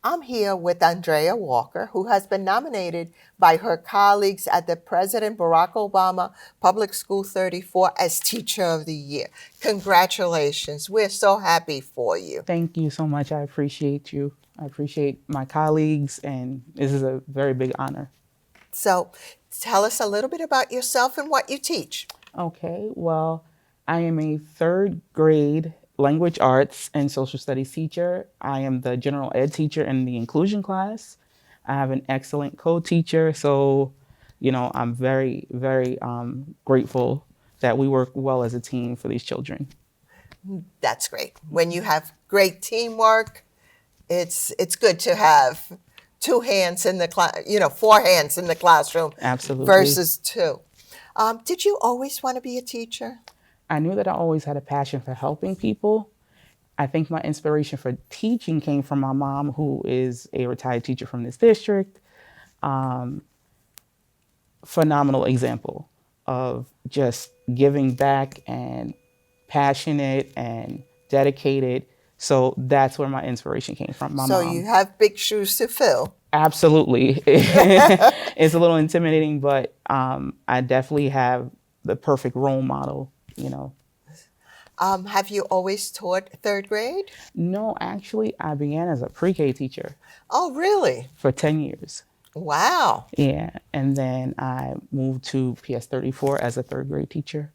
I'm here with Ondraya Walker, who has been nominated by her colleagues at the President Barack Obama Public School 34 as Teacher of the Year. Congratulations. We're so happy for you. Thank you so much. I appreciate you. I appreciate my colleagues, and this is a very big honor. So tell us a little bit about yourself and what you teach. Okay, well, I am a third grade language arts and social studies teacher. I am the general ed teacher in the inclusion class. I have an excellent co-teacher, so I'm very, very grateful that we work well as a team for these children. That's great. When you have great teamwork, it's good to have two hands in the class, four hands in the classroom. Absolutely. Versus two. Did you always want to be a teacher? I knew that I always had a passion for helping people. I think my inspiration for teaching came from my mom, who is a retired teacher from this district. Phenomenal example of just giving back and passionate and dedicated. So that's where my inspiration came from, my So mom. you have big shoes to fill. Absolutely. It's a little intimidating, but I definitely have the perfect role model, Have you always taught third grade? No, actually, I began as a pre-K teacher Oh, really? for 10 years. Wow. Yeah, and then I moved to PS 34 as a third grade teacher.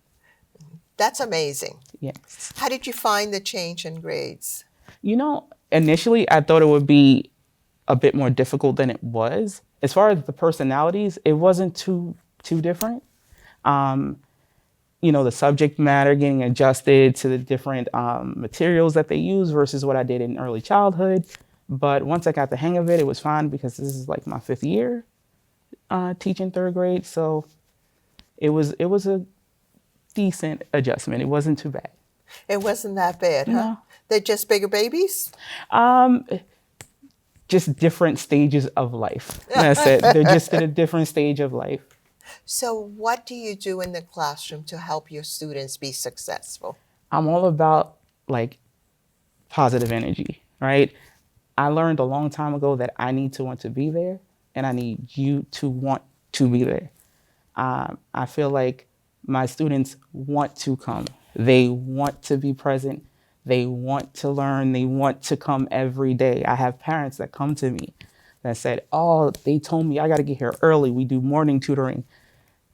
That's amazing. Yes. How did you find the change in grades? Initially, I thought it would be a bit more difficult than it was. As far as the personalities, it wasn't too different. The subject matter getting adjusted to the different materials that they use versus what I did in early childhood. But once I got the hang of it, it was fine because this is like my 5th year teaching third grade. So it was a decent adjustment. It wasn't too bad. It wasn't that bad, huh? No. They're just bigger babies? Just different stages of life. That's it. They're just at a different stage of life. So what do you do in the classroom to help your students be successful? I'm all about positive energy, right? I learned a long time ago that I need to want to be there, and I need you to want to be there. I feel like my students want to come. They want to be present. They want to learn. They want to come every day. I have parents that come to me that said, oh, they told me I got to get here early. We do morning tutoring,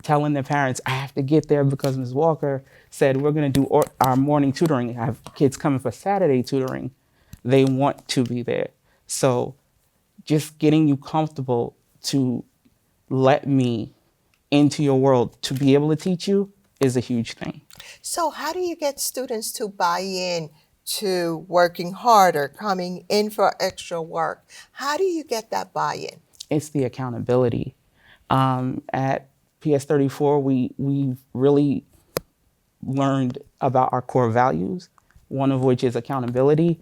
telling their parents, I have to get there because Ms. Walker said we're going to do our morning tutoring. I have kids coming for Saturday tutoring. They want to be there. So just getting you comfortable to let me into your world to be able to teach you is a huge thing. So how do you get students to buy in to working harder, coming in for extra work? How do you get that buy-in? It's the accountability. At PS 34, we really learned about our core values, one of which is accountability.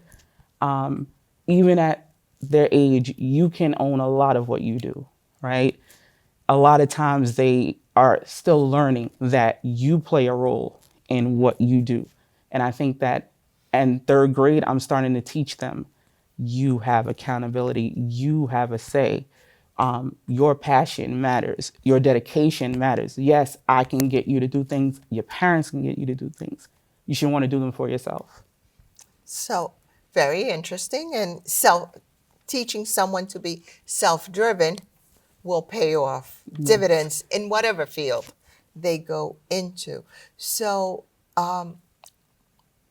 Even at their age, you can own a lot of what you do, right? A lot of times they are still learning that you play a role in what you do. And I think that in third grade, I'm starting to teach them, you have accountability, you have a say. Your passion matters, your dedication matters. Yes, I can get you to do things, your parents can get you to do things. You should want to do them for yourself. So very interesting. And teaching someone to be self-driven will pay off dividends in whatever field they go into. So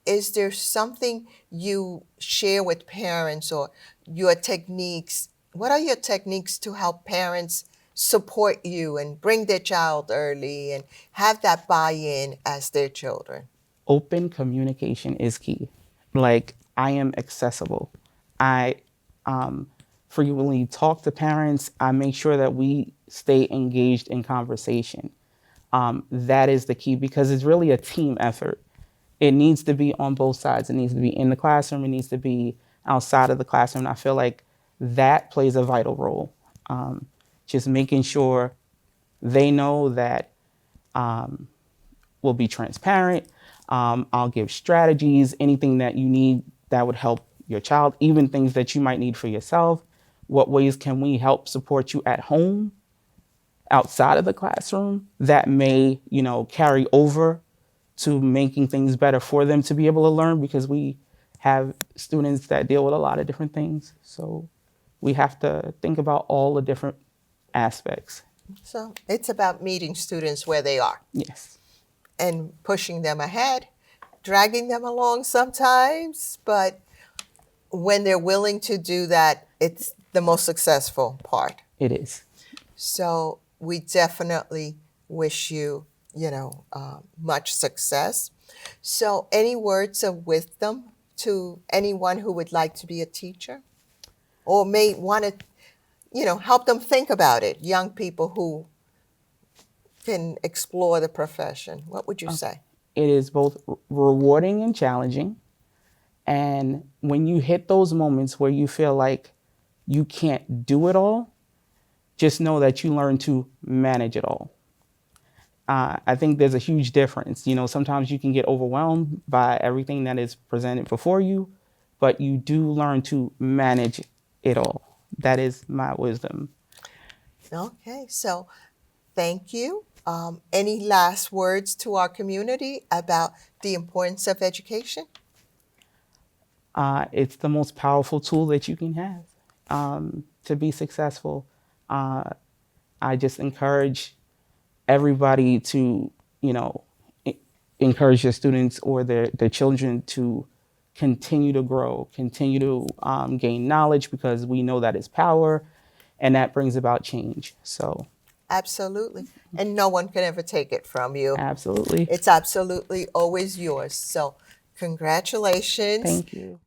is there something you share with parents or your techniques? What are your techniques to help parents support you and bring their child early and have that buy-in as their children? Open communication is key. I am accessible. I frequently talk to parents. I make sure that we stay engaged in conversation. That is the key because it's really a team effort. It needs to be on both sides. It needs to be in the classroom. It needs to be outside of the classroom. And I feel like that plays a vital role. Just making sure they know that we'll be transparent. I'll give strategies, anything that you need that would help your child, even things that you might need for yourself. What ways can we help support you at home, outside of the classroom, that may, carry over to making things better for them to be able to learn, because we have students that deal with a lot of different things. So we have to think about all the different aspects. So it's about meeting students where they are Yes, and pushing them ahead, dragging them along sometimes, but when they're willing to do that, it's the most successful part. it is. So we definitely wish you, much success. So any words of wisdom to anyone who would like to be a teacher or may want to, help them think about it, young people who can explore the profession? What would you say? It is both rewarding and challenging. And when you hit those moments where you feel like you can't do it all, just know that you learn to manage it all. I think there's a huge difference. Sometimes you can get overwhelmed by everything that is presented before you, but you do learn to manage it all. That is my wisdom. Okay, so thank you. Any last words to our community about the importance of education? It's the most powerful tool that you can have to be successful. I just encourage everybody to, encourage their students or their children to continue to grow, continue to gain knowledge, because we know that is power and that brings about change. So, Absolutely. And no one can ever take it from you. absolutely. It's absolutely always yours. So, congratulations. Thank you.